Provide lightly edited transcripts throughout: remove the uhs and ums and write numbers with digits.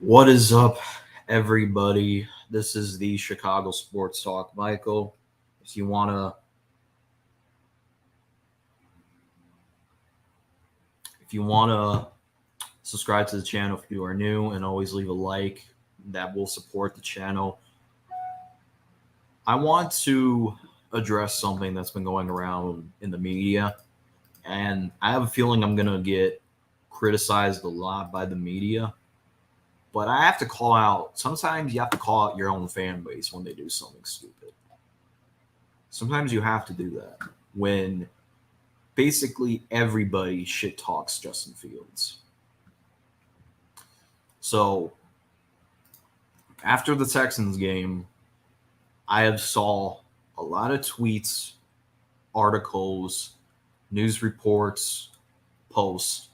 What is up, everybody? This is the Chicago Sports Talk. Michael, if you wanna, if you wanna subscribe to the channel if you are new, and always leave a like. That will support the channel. I want to address something that's been going around in the media, and I have a feeling I'm gonna get criticized a lot by the media. But I have to call out. Sometimes you have to call out your own fan base when they do something stupid. Sometimes you have to do that when basically everybody shit talks Justin Fields. So after the Texans game, I have saw a lot of tweets, articles, news reports, posts,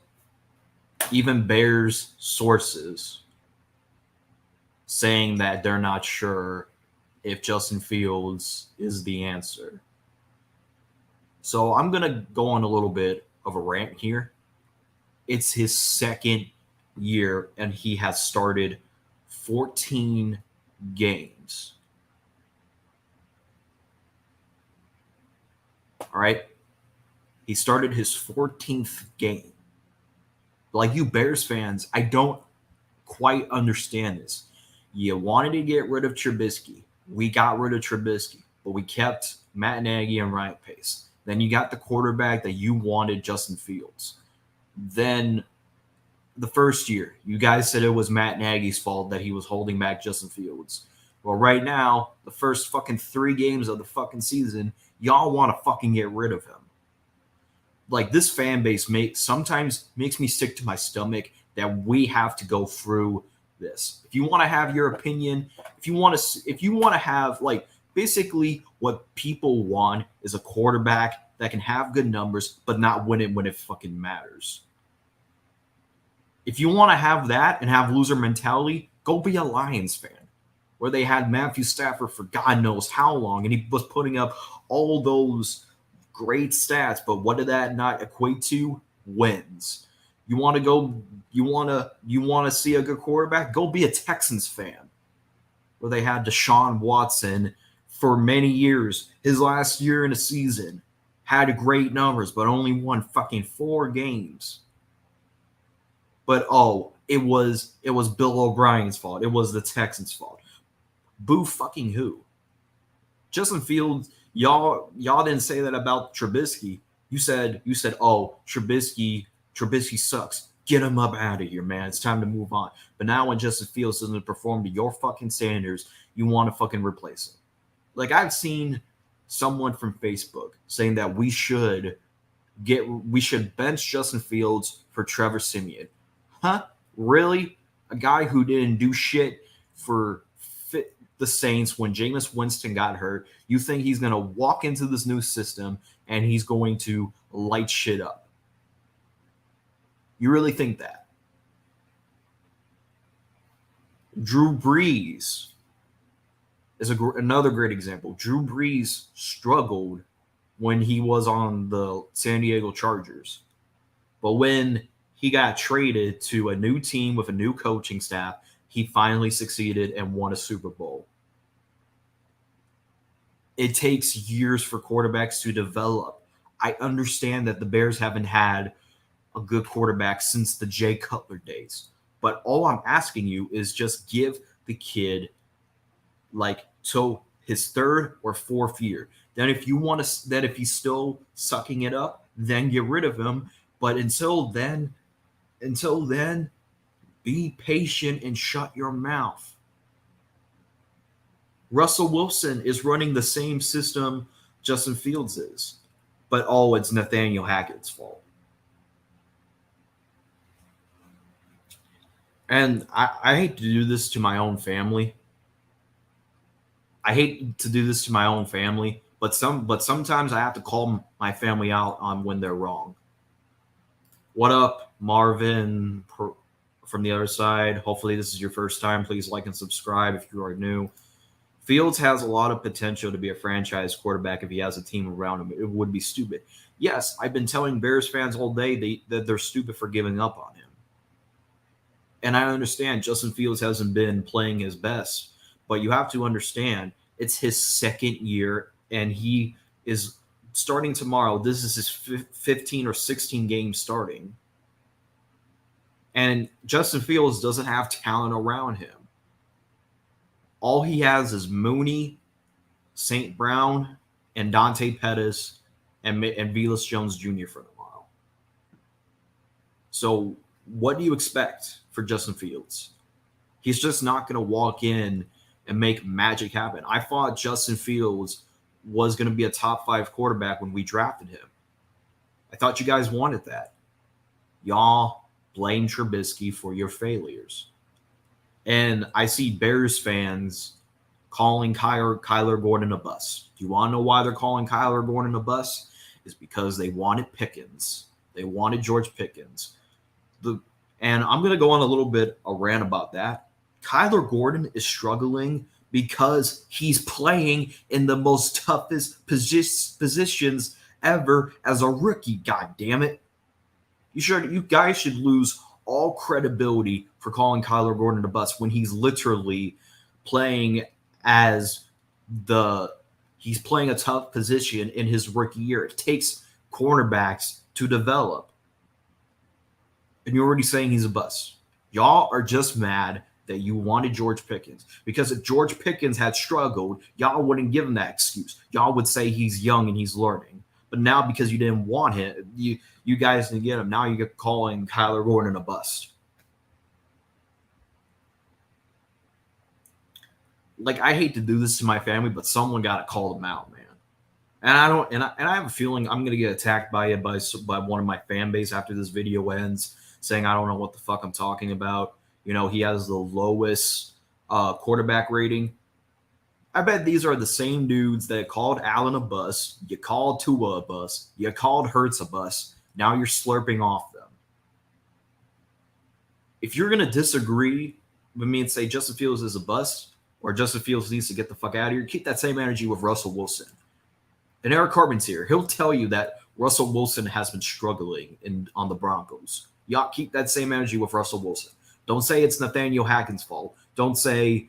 even Bears sources saying that they're not sure if Justin Fields is the answer. So I'm going to go on a little bit of a rant here. It's his second year, and he has started 14 games. All right? He started his 14th game. Like you Bears fans, I don't quite understand this. You wanted to get rid of Trubisky. We got rid of Trubisky, but we kept Matt Nagy and Ryan Pace. Then you got the quarterback that you wanted, Justin Fields. Then the first year, you guys said it was Matt Nagy's fault that he was holding back Justin Fields. Well, right now, the first fucking 3 games of the fucking season, y'all want to fucking get rid of him. Like this fan base sometimes makes me sick to my stomach that we have to go through this. If you want to have your opinion, if you want to have like basically what people want is a quarterback that can have good numbers but not win it when it fucking matters. If you want to have that and have loser mentality, go be a Lions fan where they had Matthew Stafford for God knows how long and he was putting up all those great stats, but what did that not equate to? Wins. You want to see a good quarterback? Go be a Texans fan where they had Deshaun Watson for many years. His last year in a season had great numbers, but only won fucking 4 games. But it was Bill O'Brien's fault. It was the Texans' fault. Boo fucking who? Justin Fields, y'all didn't say that about Trubisky. You said, oh, Trubisky sucks. Get him up out of here, man. It's time to move on. But now when Justin Fields doesn't perform to your fucking standards, you want to fucking replace him. Like I've seen someone from Facebook saying that we should bench Justin Fields for Trevor Siemian. Huh? Really? A guy who didn't do shit for the Saints when Jameis Winston got hurt. You think he's going to walk into this new system and he's going to light shit up? You really think that? Drew Brees is another great example. Drew Brees struggled when he was on the San Diego Chargers. But when he got traded to a new team with a new coaching staff, he finally succeeded and won a Super Bowl. It takes years for quarterbacks to develop. I understand that the Bears haven't had a good quarterback since the Jay Cutler days. But all I'm asking you is just give the kid his 3rd or 4th year. Then if he's still sucking it up, then get rid of him. But until then, be patient and shut your mouth. Russell Wilson is running the same system Justin Fields is. But it's Nathaniel Hackett's fault. And I hate to do this to my own family. But sometimes I have to call my family out on when they're wrong. What up, Marvin from the other side? Hopefully this is your first time. Please like and subscribe if you are new. Fields has a lot of potential to be a franchise quarterback if he has a team around him. It would be stupid. Yes, I've been telling Bears fans all day that they're stupid for giving up on him. And I understand Justin Fields hasn't been playing his best, but you have to understand it's his second year and he is starting tomorrow. This is his 15 or 16 games starting. And Justin Fields doesn't have talent around him. All he has is Mooney, St. Brown, and Dante Pettis and Velus Jones Jr. for tomorrow. So what do you expect for Justin Fields? He's just not going to walk in and make magic happen. I thought Justin Fields was going to be a top 5 quarterback when we drafted him. I thought you guys wanted that. Y'all blame Trubisky for your failures. And I see Bears fans calling Kyler Gordon a bust. Do you want to know why they're calling Kyler Gordon a bust? It's because they wanted Pickens. They wanted George Pickens. And I'm going to go on a little bit a rant about that. Kyler Gordon is struggling because he's playing in the most toughest positions ever as a rookie. God damn it. You guys should lose all credibility for calling Kyler Gordon a bust when he's literally playing he's playing a tough position in his rookie year. It takes cornerbacks to develop. And you're already saying he's a bust. Y'all are just mad that you wanted George Pickens. Because if George Pickens had struggled, y'all wouldn't give him that excuse. Y'all would say he's young and he's learning. But now because you didn't want him, you guys didn't get him. Now you're calling Kyler Gordon a bust. Like, I hate to do this to my family, but someone got to call them out, man. And I have a feeling I'm gonna get attacked by one of my fan base after this video ends, saying I don't know what the fuck I'm talking about. You know, he has the lowest quarterback rating. I bet these are the same dudes that called Allen a bust. You called Tua a bust. You called Hurts a bust. Now you're slurping off them. If you're gonna disagree with me and say Justin Fields is a bust or Justin Fields needs to get the fuck out of here, keep that same energy with Russell Wilson. And Eric Cartman's here. He'll tell you that Russell Wilson has been struggling on the Broncos. Y'all keep that same energy with Russell Wilson. Don't say it's Nathaniel Hackett's fault. Don't say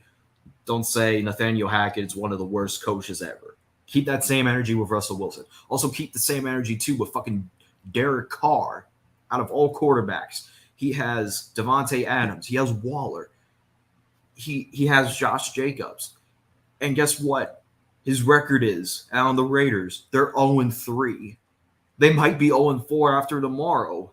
Nathaniel Hackett's one of the worst coaches ever. Keep that same energy with Russell Wilson. Also keep the same energy too with fucking Derek Carr. Out of all quarterbacks, he has Devontae Adams. He has Waller. He has Josh Jacobs. And guess what? His record is on the Raiders. They're 0-3. They might be 0-4 after tomorrow.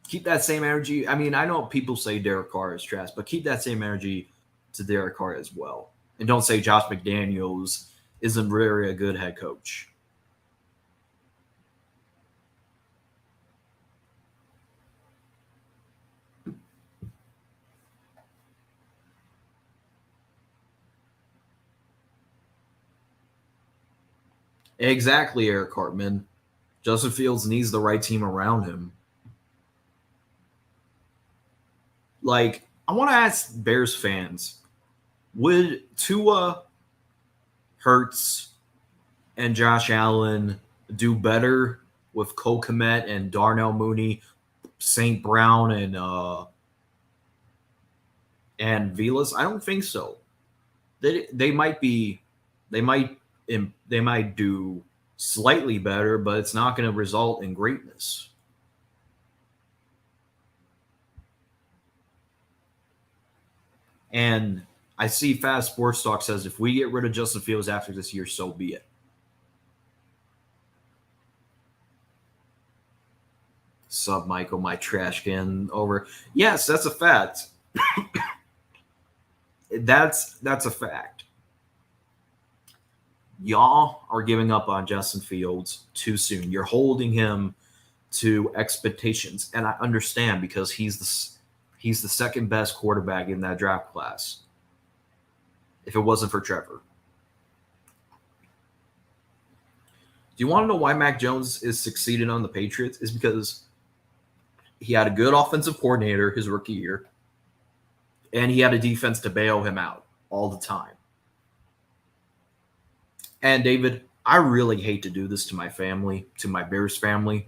Keep that same energy. I mean, I know people say Derek Carr is trash, but keep that same energy to Derek Carr as well. And don't say Josh McDaniels isn't really a good head coach. Exactly, Eric Cartman. Justin Fields needs the right team around him. Like, I want to ask Bears fans, would Tua, Hurts, and Josh Allen do better with Cole Kmet and Darnell Mooney, St. Brown, and Velus? I don't think so. They might do slightly better, but it's not going to result in greatness. And I see Fast Sports Talk says if we get rid of Justin Fields after this year, so be it. Sub Michael, my trash can over. Yes, that's a fact. That's a fact. Y'all are giving up on Justin Fields too soon. You're holding him to expectations, and I understand because he's the second best quarterback in that draft class. If it wasn't for Trevor. Do you want to know why Mac Jones is succeeding on the Patriots? Is because he had a good offensive coordinator his rookie year, and he had a defense to bail him out all the time. And David, I really hate to do this to my family, to my Bears family.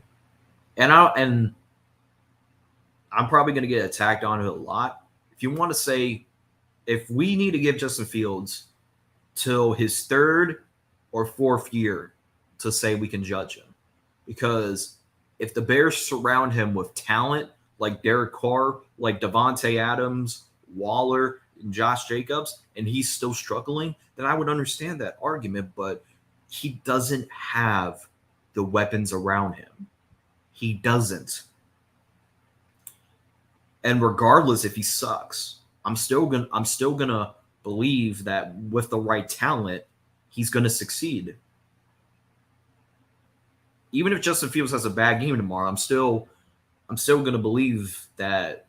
And I'm probably going to get attacked on it a lot. If you want to say, if we need to give Justin Fields till his third or fourth year to say we can judge him, because if the Bears surround him with talent like Derek Carr, like Devontae Adams, Waller, and Josh Jacobs, and he's still struggling, then I would understand that argument. But he doesn't have the weapons around him. He doesn't. And regardless if he sucks, I'm still gonna believe that with the right talent, he's gonna succeed. Even if Justin Fields has a bad game tomorrow, I'm still gonna believe that.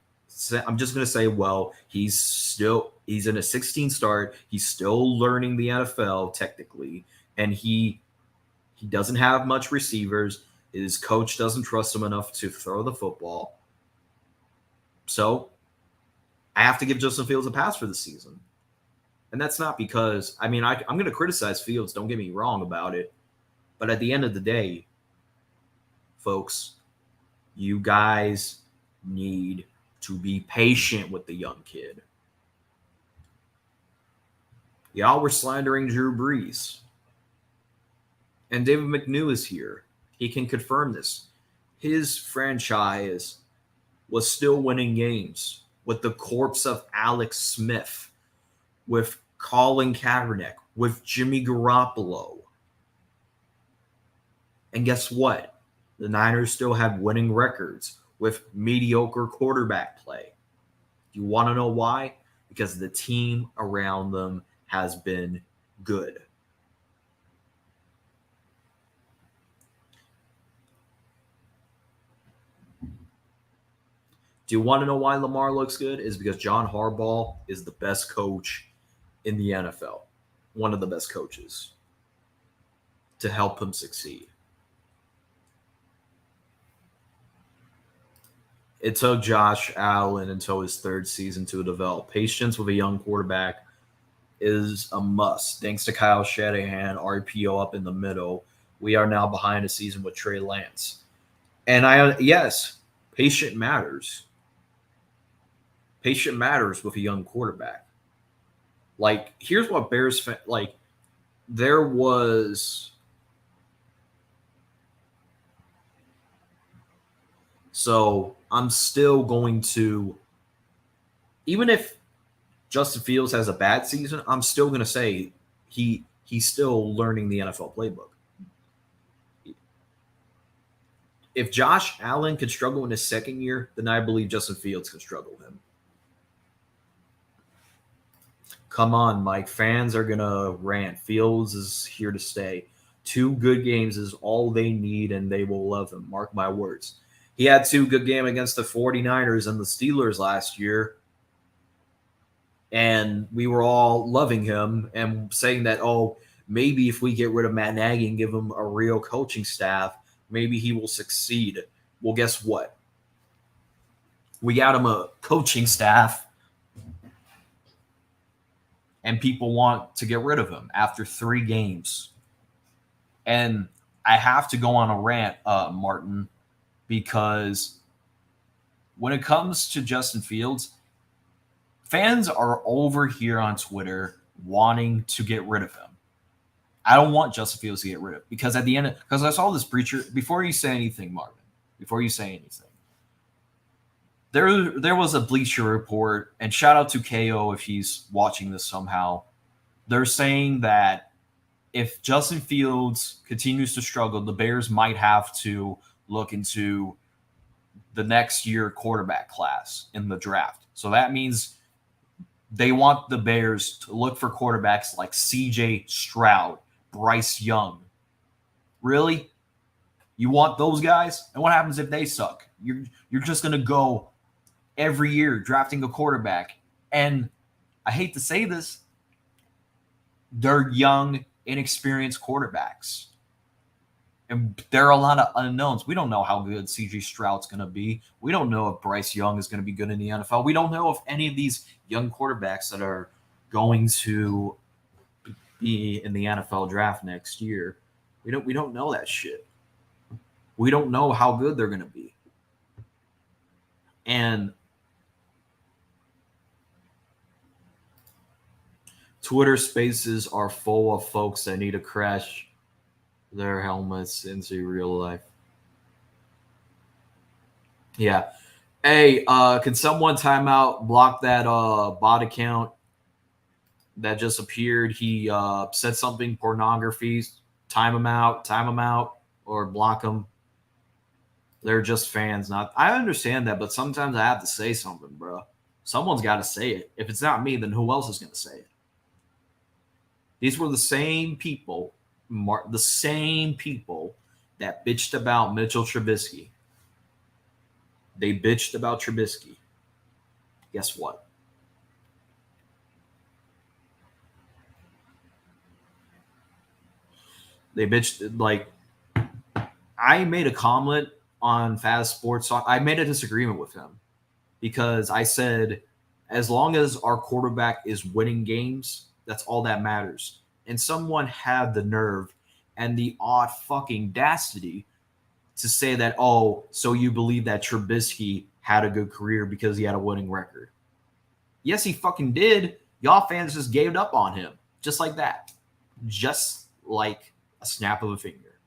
I'm just gonna say, well, he's in a 16 start. He's still learning the NFL technically, and he doesn't have much receivers. His coach doesn't trust him enough to throw the football. So I have to give Justin Fields a pass for the season. And that's not because, I'm going to criticize Fields. Don't get me wrong about it. But at the end of the day, folks, you guys need to be patient with the young kid. Y'all were slandering Drew Brees. And David McNew is here. He can confirm this. His franchise was still winning games with the corpse of Alex Smith, with Colin Kaepernick, with Jimmy Garoppolo. And guess what? The Niners still have winning records with mediocre quarterback play. You want to know why? Because the team around them has been good. Do you want to know why Lamar looks good? Is because John Harbaugh is the best coach in the NFL, one of the best coaches to help him succeed. It took Josh Allen until his third season to develop. Patience with a young quarterback is a must. Thanks to Kyle Shanahan, RPO up in the middle, we are now behind a season with Trey Lance. And yes, patient matters. Patient matters with a young quarterback. Like, here's what there was. So I'm still going to, even if Justin Fields has a bad season, I'm still going to say he's still learning the NFL playbook. If Josh Allen could struggle in his second year, then I believe Justin Fields could struggle him. Come on, Mike. Fans are going to rant. Fields is here to stay. 2 good games is all they need, and they will love him. Mark my words. He had 2 good games against the 49ers and the Steelers last year. And we were all loving him and saying that, oh, maybe if we get rid of Matt Nagy and give him a real coaching staff, maybe he will succeed. Well, guess what? We got him a coaching staff, and people want to get rid of him after 3 games. And I have to go on a rant, Martin, because when it comes to Justin Fields, fans are over here on Twitter wanting to get rid of him. I don't want Justin Fields to get rid of, because at the end, because I saw this preacher, before you say anything, Marvin, before you say anything, there was a Bleacher Report, and shout out to KO if he's watching this somehow. They're saying that if Justin Fields continues to struggle, the Bears might have to look into the next year quarterback class in the draft. So that means they want the Bears to look for quarterbacks like CJ Stroud, Bryce Young. Really? You want those guys? And what happens if they suck? You're just going to go every year drafting a quarterback. And I hate to say this, they're young, inexperienced quarterbacks. And there are a lot of unknowns. We don't know how good CJ Stroud's going to be. We don't know if Bryce Young is going to be good in the NFL. We don't know if any of these young quarterbacks that are going to be in the NFL draft next year, we don't know that shit. We don't know how good they're going to be. And Twitter spaces are full of folks that need to crash their helmets into real life. Yeah. Hey, can someone time out block that bot account that just appeared? He said something pornography. Time him out, or block him. They're just fans. Not. I understand that, but sometimes I have to say something, bro. Someone's got to say it. If it's not me, then who else is going to say it? These were the same people, the same people that bitched about Mitchell Trubisky. They bitched about Trubisky. Guess what? They bitched like I made a comment on Fast Sports Talk. I made a disagreement with him because I said, as long as our quarterback is winning games, that's all that matters. And someone had the nerve and the odd fucking audacity to say that, oh, so you believe that Trubisky had a good career because he had a winning record. Yes, he fucking did. Y'all fans just gave up on him. Just like that. Just like a snap of a finger.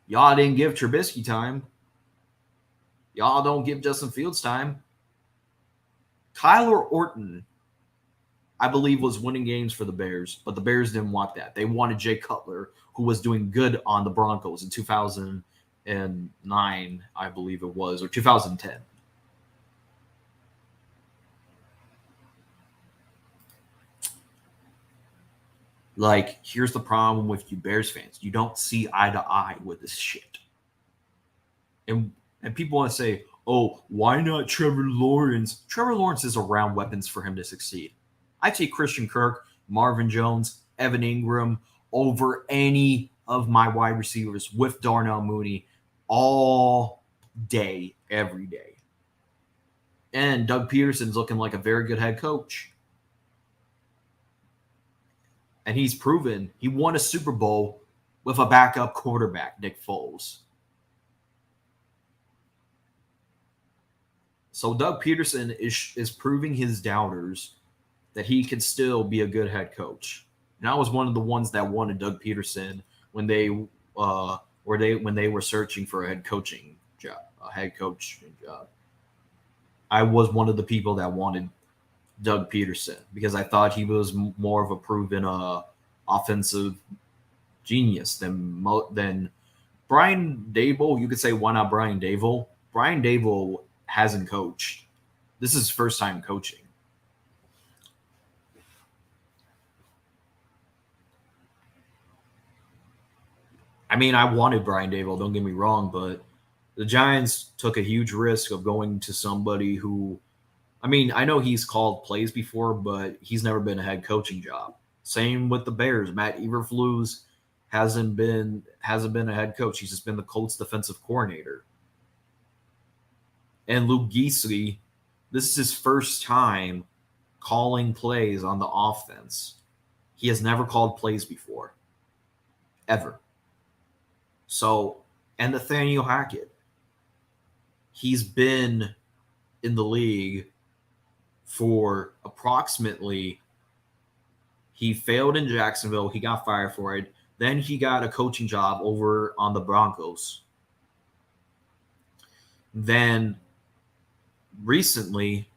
Y'all didn't give Trubisky time. Y'all don't give Justin Fields time. Kyler Orton, I believe, was winning games for the Bears, but the Bears didn't want that. They wanted Jay Cutler, who was doing good on the Broncos in 2009, I believe it was, or 2010. Like, here's the problem with you Bears fans. You don't see eye to eye with this shit. And people want to say, oh, why not Trevor Lawrence? Trevor Lawrence is around weapons for him to succeed. I take Christian Kirk, Marvin Jones, Evan Ingram over any of my wide receivers with Darnell Mooney all day, every day. And Doug Peterson's looking like a very good head coach. And he's proven he won a Super Bowl with a backup quarterback, Nick Foles. So Doug Peterson is proving his doubters that he can still be a good head coach. And I was one of the ones that wanted Doug Peterson when they were searching for a head coaching job. I was one of the people that wanted Doug Peterson because I thought he was more of a proven offensive genius than Brian Daboll. You could say, why not Brian Daboll? Brian Daboll hasn't coached. This is his first time coaching. I mean, I wanted Brian Daboll, don't get me wrong, but the Giants took a huge risk of going to somebody who, I mean, I know he's called plays before, but he's never been a head coaching job. Same with the Bears. Matt Eberflus hasn't been a head coach. He's just been the Colts defensive coordinator. And Luke Geesley, this is his first time calling plays on the offense. He has never called plays before. Ever. So, and Nathaniel Hackett, he's been in the league for approximately, he failed in Jacksonville. He got fired for it. Then he got a coaching job over on the Broncos. Then recently,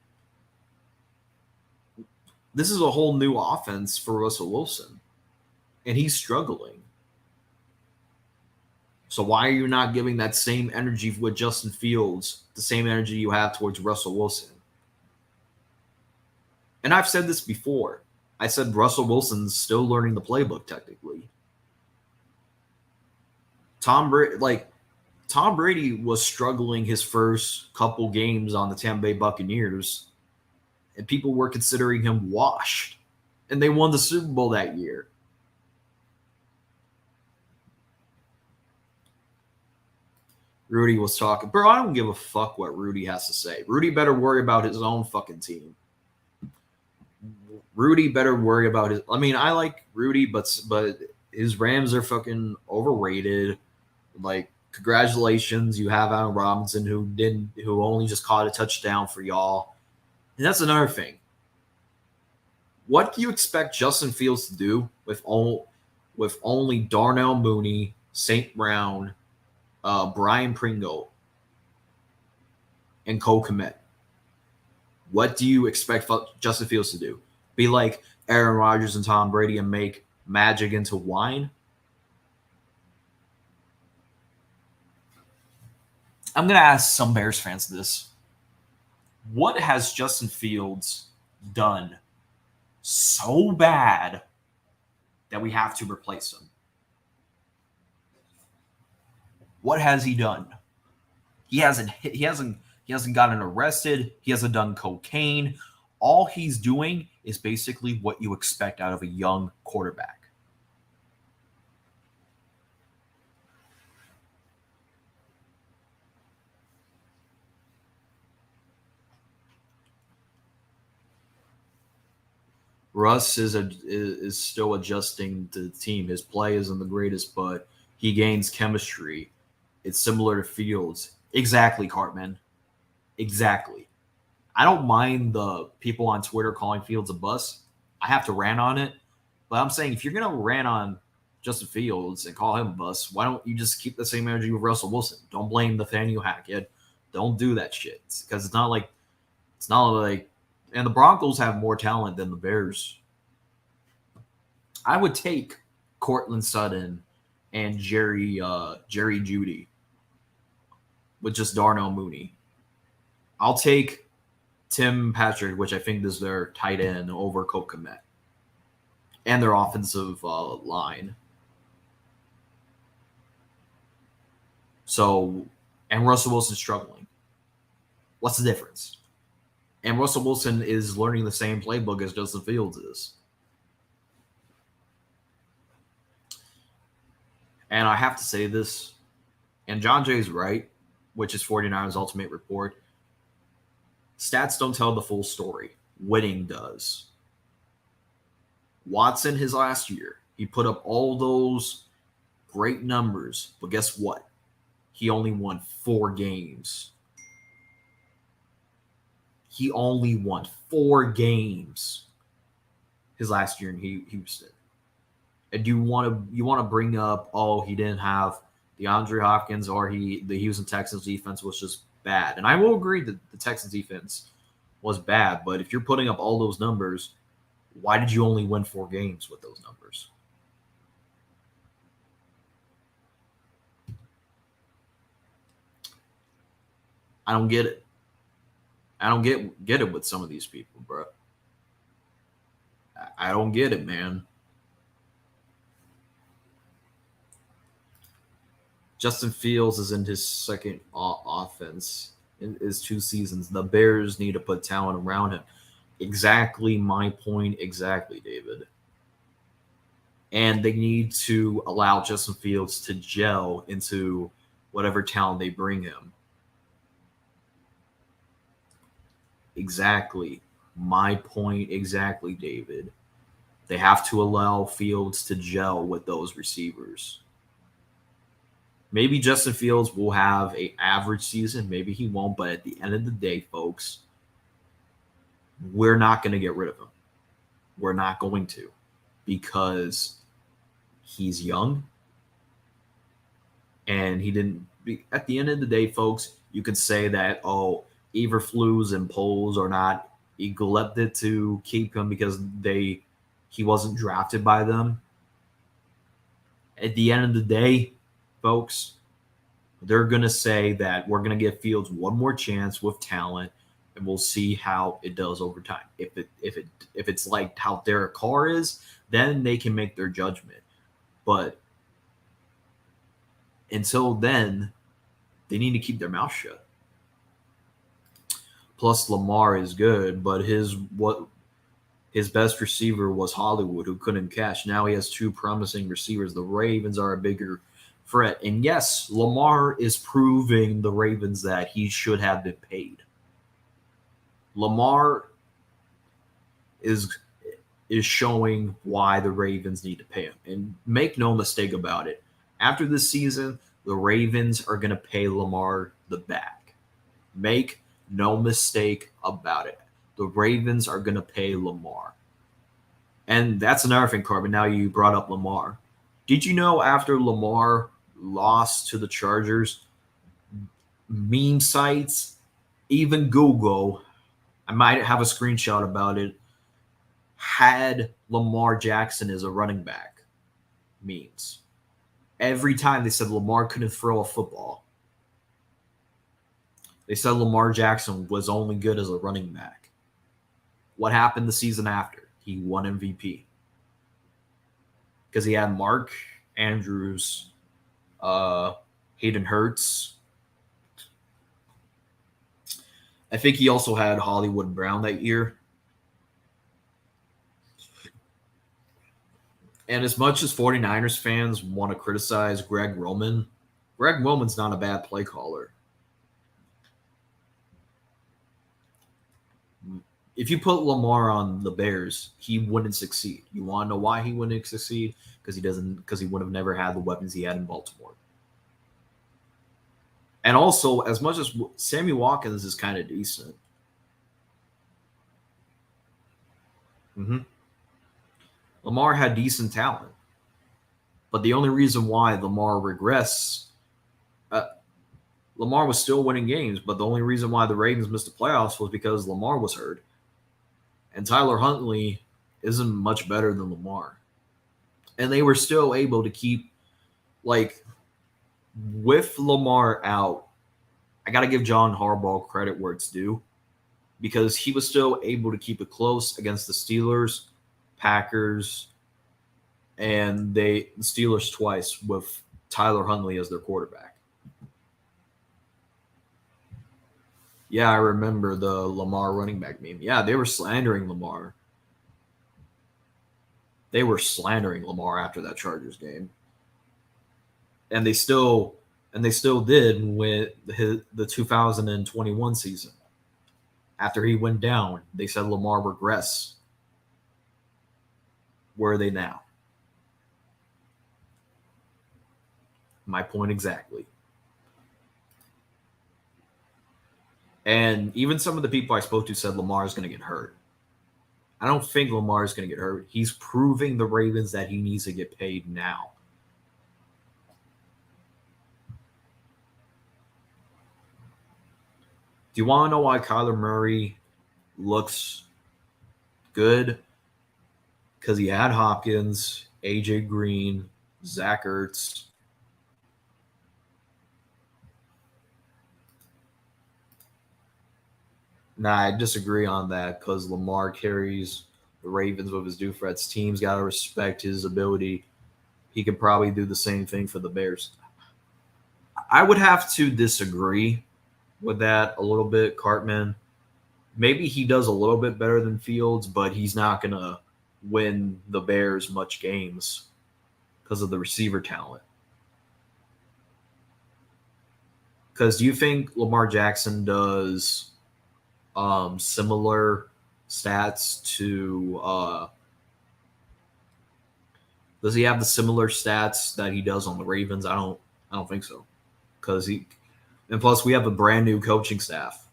this is a whole new offense for Russell Wilson, and he's struggling. So why are you not giving that same energy with Justin Fields, the same energy you have towards Russell Wilson? And I've said this before. I said Russell Wilson's still learning the playbook technically. Tom Brady was struggling his first couple games on the Tampa Bay Buccaneers, and people were considering him washed, and they won the Super Bowl that year. Rudy was talking. Bro, I don't give a fuck what Rudy has to say. Rudy better worry about his own fucking team. Rudy better worry about his. I mean, I like Rudy, but his Rams are fucking overrated. Like, Congratulations, you have Allen Robinson who only just caught a touchdown for y'all. And that's another thing. What do you expect Justin Fields to do with only Darnell Mooney, St. Brown, Brian Pringle, and Cole Kmet? What do you expect Justin Fields to do? Be like Aaron Rodgers and Tom Brady and make magic into wine? I'm going to ask some Bears fans this. What has Justin Fields done so bad that we have to replace him? What has he done? He hasn't gotten arrested. He hasn't done cocaine. All he's doing is basically what you expect out of a young quarterback. Russ is still adjusting to the team. His play isn't the greatest, but he gains chemistry. It's similar to Fields. Exactly, Cartman. Exactly. I don't mind the people on Twitter calling Fields a bust. I have to rant on it, but I'm saying if you're gonna rant on Justin Fields and call him a bust, why don't you just keep the same energy with Russell Wilson? Don't blame Nathaniel Hackett. Don't do that shit because it's not like, and the Broncos have more talent than the Bears. I would take Cortland Sutton and Jerry Judy with just Darnell Mooney. I'll take Tim Patrick, which I think is their tight end, over Cole Kmet and their offensive line. So, and Russell Wilson's struggling. What's the difference? And Russell Wilson is learning the same playbook as Justin Fields is. And I have to say this, and John Jay's right, which is 49ers Ultimate Report. Stats don't tell the full story. Winning does. Watson, his last year, he put up all those great numbers, but guess what? He only won 4 games. He only won 4 games his last year in Houston. And you want to bring up, oh, he didn't have DeAndre Hopkins, or the Houston Texans defense was just bad. And I will agree that the Texans defense was bad, but if you're putting up all those numbers, why did you only win 4 games with those numbers? I don't get it. I don't get it with some of these people, bro. I don't get it, man. Justin Fields is in his second offense in his 2 seasons. The Bears need to put talent around him. Exactly my point. Exactly, David. And they need to allow Justin Fields to gel into whatever talent they bring him. Exactly. My point exactly, David. They have to allow Fields to gel with those receivers. Maybe Justin Fields will have an average season. Maybe he won't. But at the end of the day, folks, we're not going to get rid of him. We're not going to, because he's young and he didn't. At the end of the day, folks, you could say that, oh, Eberflus and Poles are not elected to keep him because he wasn't drafted by them. At the end of the day, folks, they're going to say that we're going to give Fields one more chance with talent, and we'll see how it does over time. If it's like how Derek Carr is, then they can make their judgment. But until then, they need to keep their mouth shut. Plus, Lamar is good, but his best receiver was Hollywood, who couldn't catch. Now he has 2 promising receivers. The Ravens are a bigger threat. And yes, Lamar is proving the Ravens that he should have been paid. Lamar is showing why the Ravens need to pay him. And make no mistake about it, after this season, The Ravens are going to pay Lamar the bag. Make no mistake about it. The Ravens are going to pay Lamar. And that's another thing, Carbon. Now you brought up Lamar. Did you know after Lamar lost to the Chargers, meme sites, even Google, I might have a screenshot about it, had Lamar Jackson as a running back memes. Every time they said Lamar couldn't throw a football, they said Lamar Jackson was only good as a running back. What happened the season after? He won MVP. Because he had Mark Andrews, Hayden Hurts. I think he also had Hollywood Brown that year. And as much as 49ers fans want to criticize Greg Roman's not a bad play caller. If you put Lamar on the Bears, he wouldn't succeed. You want to know why he wouldn't succeed? Because he would have never had the weapons he had in Baltimore. And also, as much as Sammy Watkins is kind of decent. Lamar had decent talent. But the only reason why Lamar regressed, Lamar was still winning games, but the only reason why the Ravens missed the playoffs was because Lamar was hurt. And Tyler Huntley isn't much better than Lamar. And they were still able to keep, with Lamar out, I got to give John Harbaugh credit where it's due, because he was still able to keep it close against the Steelers, Packers, and the Steelers twice with Tyler Huntley as their quarterback. Yeah, I remember the Lamar running back meme. Yeah, they were slandering Lamar. They were slandering Lamar after that Chargers game. And they still did with the 2021 season. After he went down, they said Lamar regressed. Where are they now? My point exactly. And even some of the people I spoke to said Lamar is going to get hurt. I don't think Lamar is going to get hurt. He's proving the Ravens that he needs to get paid now. Do you want to know why Kyler Murray looks good? Because he had Hopkins, AJ Green, Zach Ertz. Nah, I disagree on that, because Lamar carries the Ravens with his due threats. Teams got to respect his ability. He could probably do the same thing for the Bears. I would have to disagree with that a little bit, Cartman. Maybe he does a little bit better than Fields, but he's not going to win the Bears much games because of the receiver talent. Because do you think Lamar Jackson does similar stats to does he have the similar stats that he does on the Ravens? I don't think so. And plus we have a brand new coaching staff,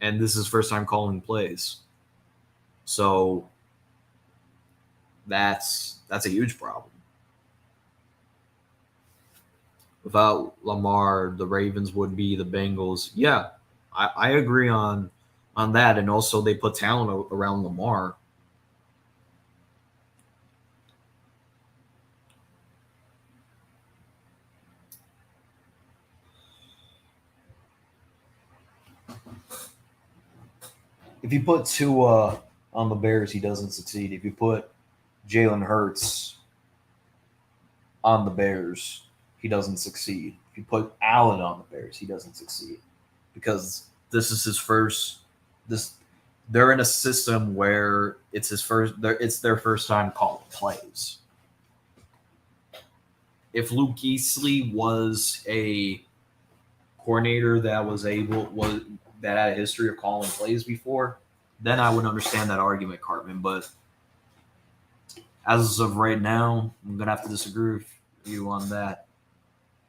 and this is his first time calling plays. So that's a huge problem. Without Lamar, the Ravens would be the Bengals. Yeah, I agree on that. And also they put talent around Lamar. If you put Tua on the Bears, he doesn't succeed. If you put Jalen Hurts on the Bears, he doesn't succeed. If you put Allen on the Bears, he doesn't succeed. Because this is his first. They're in a system where it's their first time calling plays. If Luke Easley was a coordinator that had a history of calling plays before, then I would understand that argument, Cartman. But as of right now, I'm gonna have to disagree with you on that.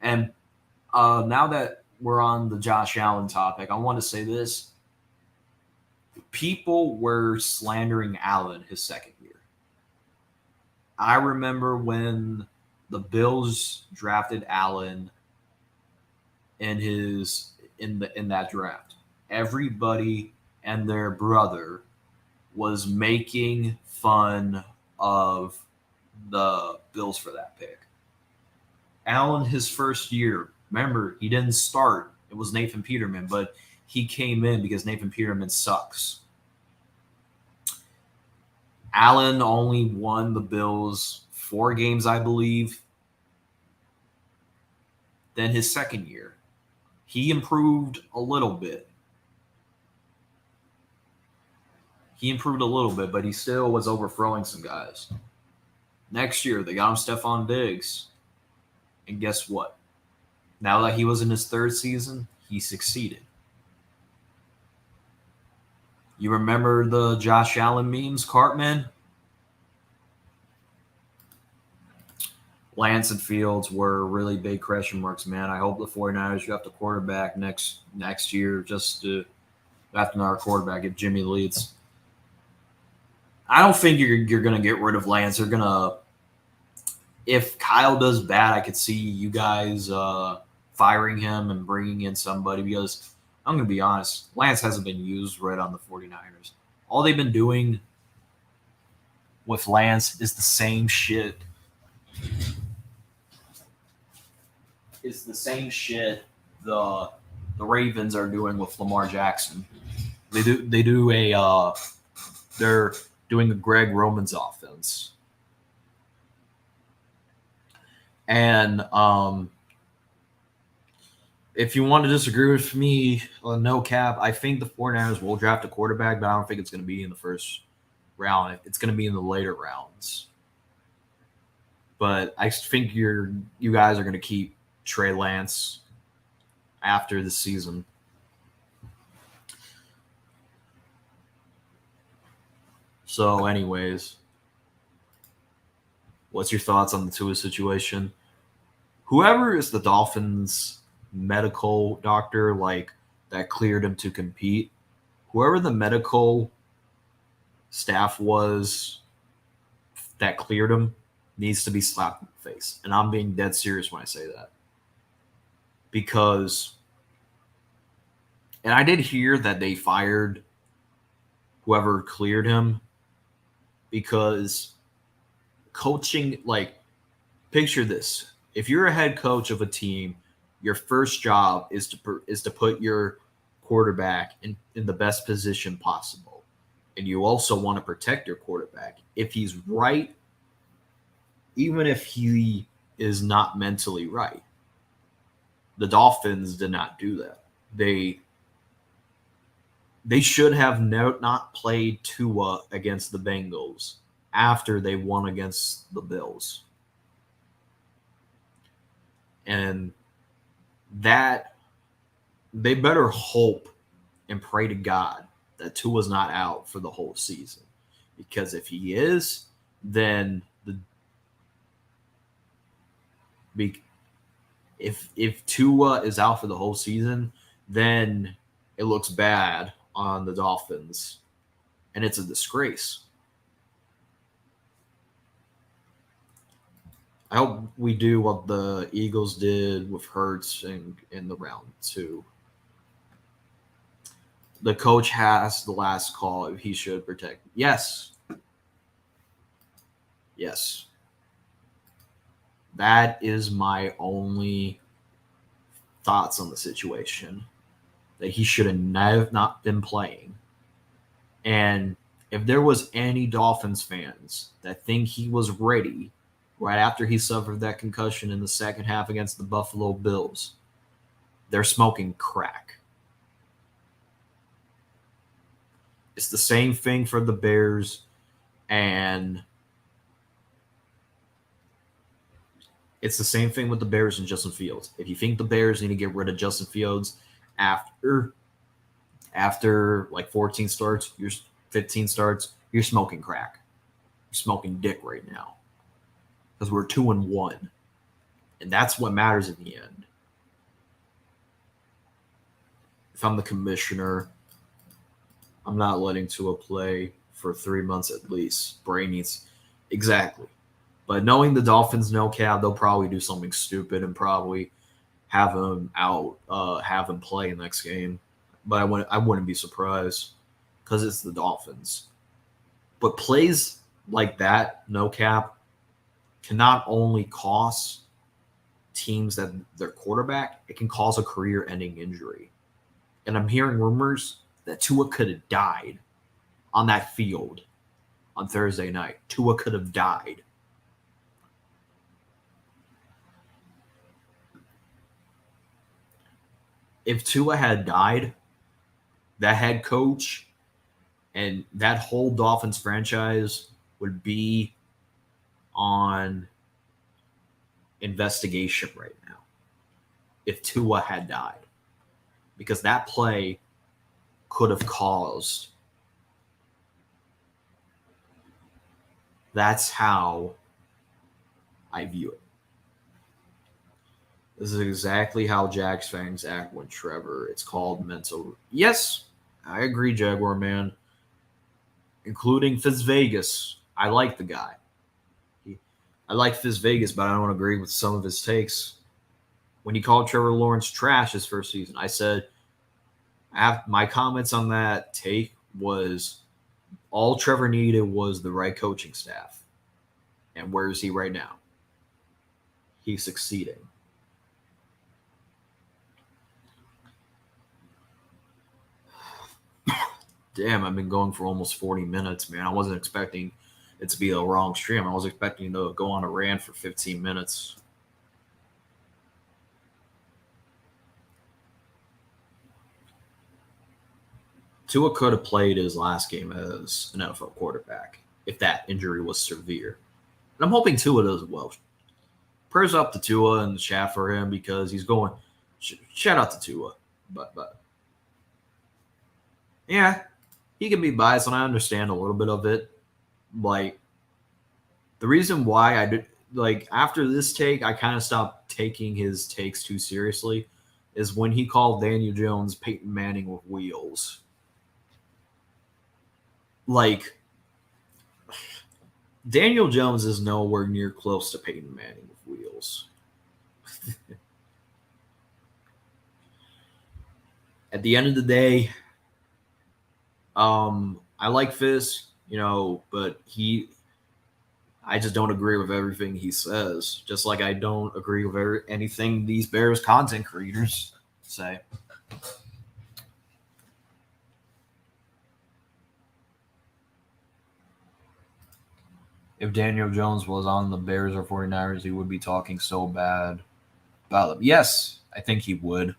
And Now that we're on the Josh Allen topic, I want to say this. People were slandering Allen his second year. I remember when the Bills drafted Allen in that draft. Everybody and their brother was making fun of the Bills for that pick. Allen, his first year, remember, he didn't start. It was Nathan Peterman, but he came in because Nathan Peterman sucks. Allen only won the Bills 4 games, I believe. Then his second year, he improved a little bit. But he still was overthrowing some guys. Next year, they got him Stephon Diggs. And guess what? Now that he was in his 3rd season, he succeeded. You remember the Josh Allen memes, Cartman? Lance and Fields were really big question marks, man. I hope the 49ers draft a quarterback next year just to draft another quarterback if Jimmy leads. I don't think you're going to get rid of Lance. They're going to – if Kyle does bad, I could see you guys firing him and bringing in somebody because I'm going to be honest, Lance hasn't been used right on the 49ers. All they've been doing with Lance is the same shit. The Ravens are doing with Lamar Jackson. They're doing a Greg Roman's offense. And if you want to disagree with me, no cap, I think the 49ers will draft a quarterback, but I don't think it's going to be in the first round. It's going to be in the later rounds. But I think you guys are going to keep Trey Lance after the season. So, anyways, what's your thoughts on the Tua situation? Whoever is the Dolphins' medical doctor, like that cleared him to compete, whoever the medical staff was that cleared him needs to be slapped in the face. And I'm being dead serious when I say that. Because, and I did hear that they fired whoever cleared him because coaching, like, picture this. If you're a head coach of a team, your first job is to put your quarterback in the best position possible. And you also want to protect your quarterback. If he's right, even if he is not mentally right. The Dolphins did not do that. They should have not played Tua against the Bengals after they won against the Bills. And that they better hope and pray to God that Tua's not out for the whole season. Because if he is, then if Tua is out for the whole season, then it looks bad on the Dolphins, and it's a disgrace. I hope we do what the Eagles did with Hurts in the round 2. The coach has the last call. He should protect. Yes. That is my only thoughts on the situation. That he should have not been playing. And if there was any Dolphins fans that think he was ready right after he suffered that concussion in the second half against the Buffalo Bills, they're smoking crack. It's the same thing for the Bears, and it's the same thing with the Bears and Justin Fields. If you think the Bears need to get rid of Justin Fields after like 14 starts, 15 starts, you're smoking crack. You're smoking dick right now. Because we're 2-1. And that's what matters in the end. if I'm the commissioner, I'm not letting Tua play for 3 months at least. Brain needs exactly. But knowing the Dolphins no cap, they'll probably do something stupid and probably have him out, have him play next game. But I wouldn't be surprised because it's the Dolphins. But plays like that, no cap, can not only cost teams that their quarterback, it can cause a career-ending injury. And I'm hearing rumors that Tua could have died on that field on Thursday night. Tua could have died. If Tua had died, that head coach and that whole Dolphins franchise would be on investigation right now if Tua had died. Because that play could have caused. That's how I view it. This is exactly how Jags fans act when Trevor. It's called mental. Yes, I agree, Jaguar man. Including Fizz Vegas. I like the guy. I like Fizz Vegas, but I don't agree with some of his takes. When he called Trevor Lawrence trash his first season, I said my comments on that take was all Trevor needed was the right coaching staff. And where is he right now? He's succeeding. Damn, I've been going for almost 40 minutes, man. I wasn't expecting it to be a long stream. I was expecting to go on a rant for 15 minutes. Tua could have played his last game as an NFL quarterback if that injury was severe. And I'm hoping Tua does well. Prayers up to Tua and the chat for him because he's going. Shout out to Tua, but yeah, he can be biased, and I understand a little bit of it. Like the reason why I did like after this take, I kind of stopped taking his takes too seriously. Is when he called Daniel Jones Peyton Manning with wheels. Like Daniel Jones is nowhere near close to Peyton Manning with wheels. At the end of the day, I like Fizz, but I just don't agree with everything he says. Just like I don't agree with anything these Bears content creators say. If Daniel Jones was on the Bears or 49ers, he would be talking so bad about them. Yes, I think he would.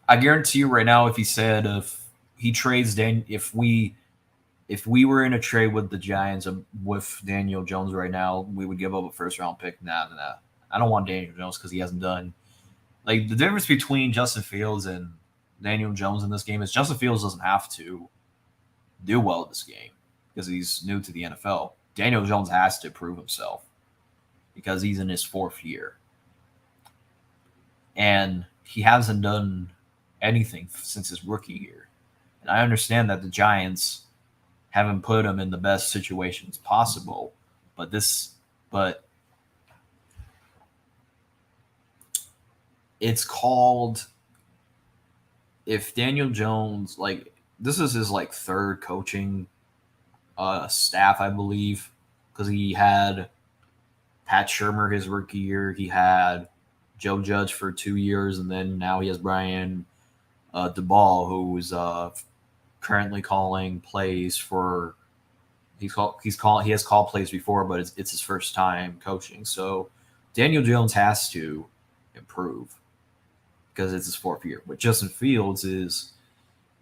I guarantee you right now, if he said if he trades Dan, if we were in a trade with the Giants with Daniel Jones right now, we would give up a first round pick. Nah. I don't want Daniel Jones because he hasn't done like the difference between Justin Fields and Daniel Jones in this game is Justin Fields doesn't have to do well in this game because he's new to the NFL. Daniel Jones has to prove himself because he's in his fourth year. And he hasn't done anything since his rookie year. And I understand that the Giants haven't put him in the best situations possible, but it's called if Daniel Jones this is his third coaching staff, I believe, because he had Pat Shermer his rookie year, he had Joe Judge for 2 years, and then now he has Brian DeBall, who's currently calling plays for. He has called plays before, but it's his first time coaching. So Daniel Jones has to improve because it's his fourth year. But Justin Fields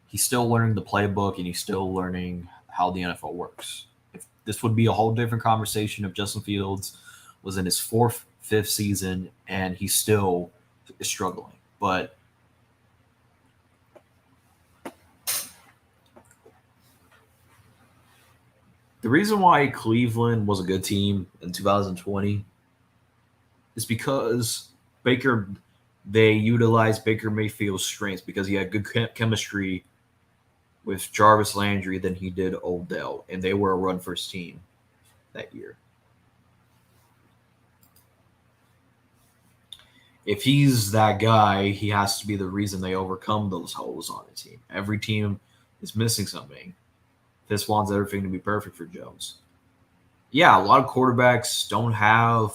he's still learning the playbook and he's still learning how the NFL works. If this would be a whole different conversation if Justin Fields was in his fifth season and he still is struggling. But the reason why Cleveland was a good team in 2020 is because they utilized Baker Mayfield's strengths because he had good chemistry with Jarvis Landry than he did Odell, and they were a run first team that year. If he's that guy, he has to be the reason they overcome those holes on the team. Every team is missing something. This wants everything to be perfect for Jones. Yeah, a lot of quarterbacks don't have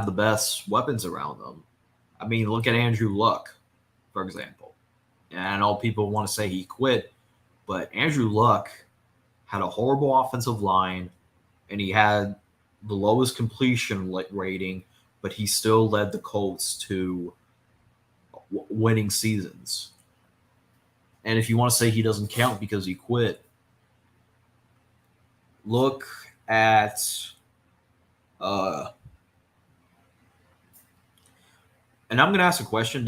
the best weapons around them. I mean, look at Andrew Luck, for example. And I know people want to say he quit, but Andrew Luck had a horrible offensive line, and he had the lowest completion rating, but he still led the Colts to winning seasons. And if you want to say he doesn't count because he quit, look at and I'm going to ask a question: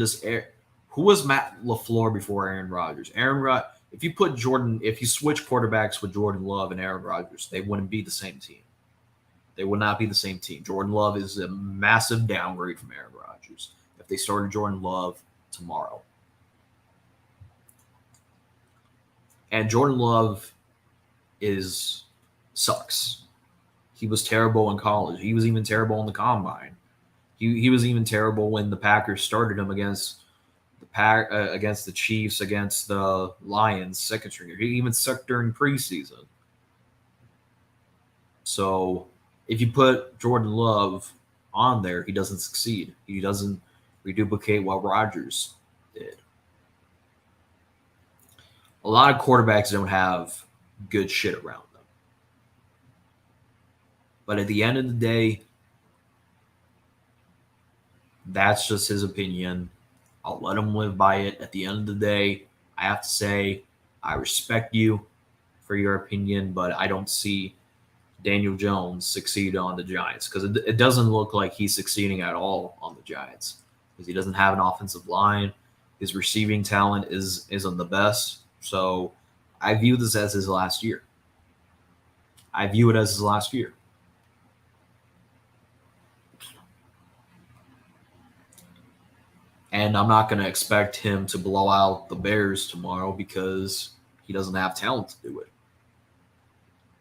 who was Matt LaFleur before Aaron Rodgers? If you switch quarterbacks with Jordan Love and Aaron Rodgers, they wouldn't be the same team. They would not be the same team. Jordan Love is a massive downgrade from Aaron Rodgers. If they started Jordan Love tomorrow, and Jordan Love sucks. He was terrible in college. He was even terrible in the combine. He was even terrible when the Packers started him against the Chiefs, against the Lions, second stringer. He even sucked during preseason. So if you put Jordan Love on there, he doesn't succeed. He doesn't reduplicate what Rodgers did. A lot of quarterbacks don't have good shit around them. But at the end of the day, that's just his opinion. I'll let him live by it. At the end of the day, I have to say I respect you for your opinion, but I don't see Daniel Jones succeed on the Giants because it doesn't look like he's succeeding at all on the Giants because he doesn't have an offensive line. His receiving talent isn't the best. So I view this as his last year. I view it as his last year. And I'm not going to expect him to blow out the Bears tomorrow because he doesn't have talent to do it.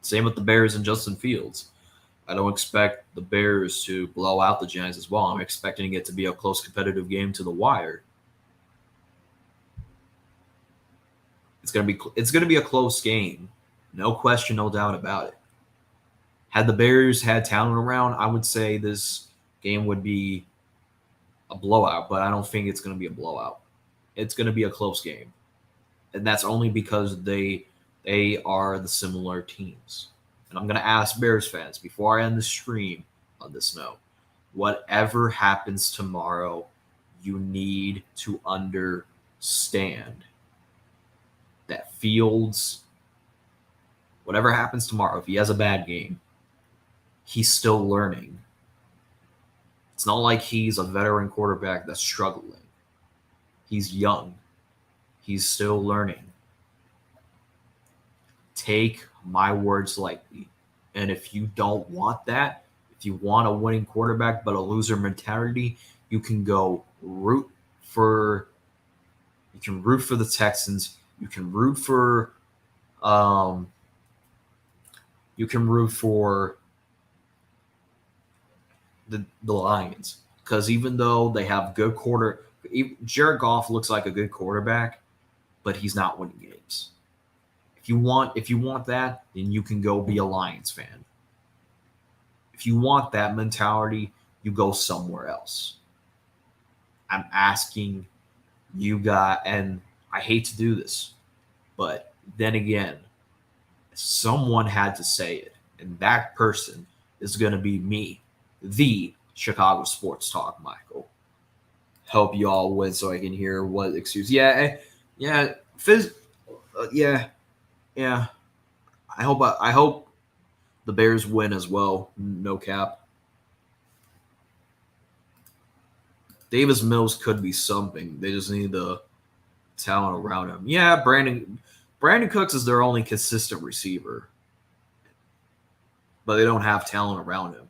Same with the Bears and Justin Fields. I don't expect the Bears to blow out the Giants as well. I'm expecting it to be a close competitive game to the wire. It's going to be a close game. No question, no doubt about it. Had the Bears had talent around, I would say this game would be a blowout, but I don't think it's going to be a blowout. It's going to be a close game. And that's only because they are the similar teams. And I'm going to ask Bears fans before I end the stream on this note, whatever happens tomorrow, you need to understand that Fields, whatever happens tomorrow, if he has a bad game, he's still learning. It's not like he's a veteran quarterback that's struggling. He's young. He's still learning. Take my words lightly. And if you don't want that, if you want a winning quarterback but a loser mentality, you can root for the Texans. You can root for the Lions, because even though they have good Jared Goff looks like a good quarterback, but he's not winning games. If you want that, then you can go be a Lions fan. If you want that mentality, you go somewhere else. I'm asking you guys, and I hate to do this, but then again, someone had to say it, and that person is going to be me, the Chicago Sports Talk, Michael. Help you all win so I can hear what excuse. Yeah. I hope the Bears win as well. No cap. Davis Mills could be something. They just need the talent around him. Yeah, Brandon Cooks is their only consistent receiver, but they don't have talent around him.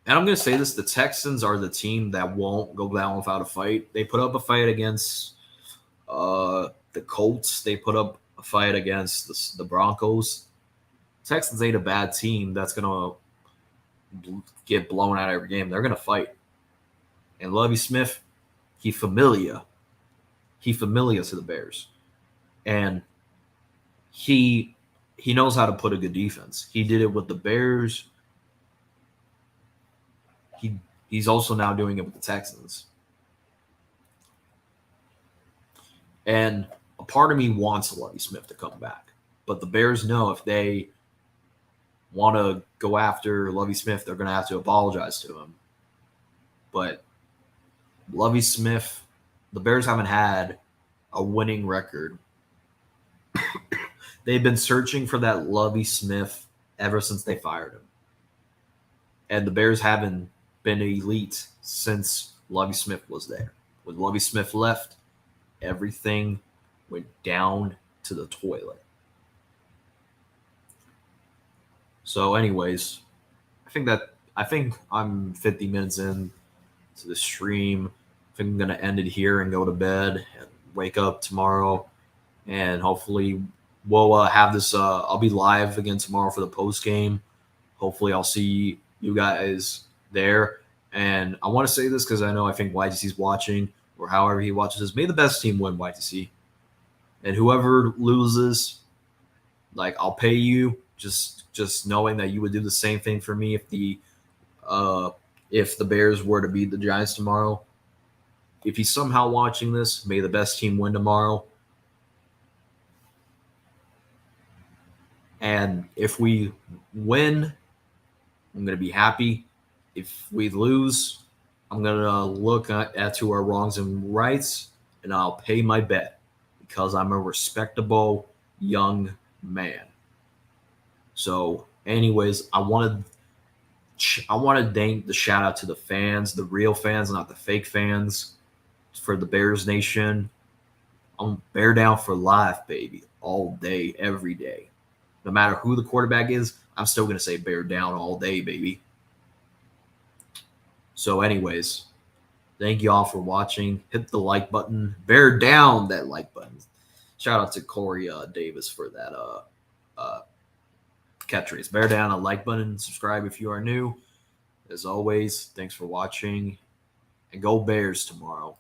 And I'm going to say this: the Texans are the team that won't go down without a fight. They put up a fight against the Colts. They put up a fight against the Broncos. Texans ain't a bad team that's going to get blown out every game. They're going to fight. And Lovie Smith, he familiar to the Bears, and he knows how to put a good defense. He did it with the Bears. He's also now doing it with the Texans. And a part of me wants Lovie Smith to come back, but the Bears know if they want to go after Lovie Smith, they're going to have to apologize to him. But Lovie Smith, the Bears haven't had a winning record. They've been searching for that Lovie Smith ever since they fired him. And the Bears haven't been elite since Lovie Smith was there. When Lovie Smith left, everything went down to the toilet. So, anyways, I think I'm 50 minutes in to the stream. I think I'm gonna end it here and go to bed and wake up tomorrow, and hopefully we'll have this. I'll be live again tomorrow for the post game. Hopefully, I'll see you guys there. And I want to say this because I think YTC's watching, or however he watches this. May the best team win, YTC. And whoever loses, like, I'll pay you. Just knowing that you would do the same thing for me if the Bears were to beat the Giants tomorrow. If he's somehow watching this, may the best team win tomorrow. And if we win, I'm going to be happy. If we lose, I'm going to look at to our wrongs and rights, and I'll pay my bet because I'm a respectable young man. So, anyways, I want to thank the shout out to the fans, the real fans, not the fake fans, for the Bears Nation. I'm bear down for life, baby, all day, every day. No matter who the quarterback is, I'm still going to say bear down all day, baby. So, anyways, thank you all for watching. Hit the like button. Bear down that like button. Shout out to Corey Davis for that catchphrase. Bear down a like button. Subscribe if you are new. As always, thanks for watching. And go Bears tomorrow.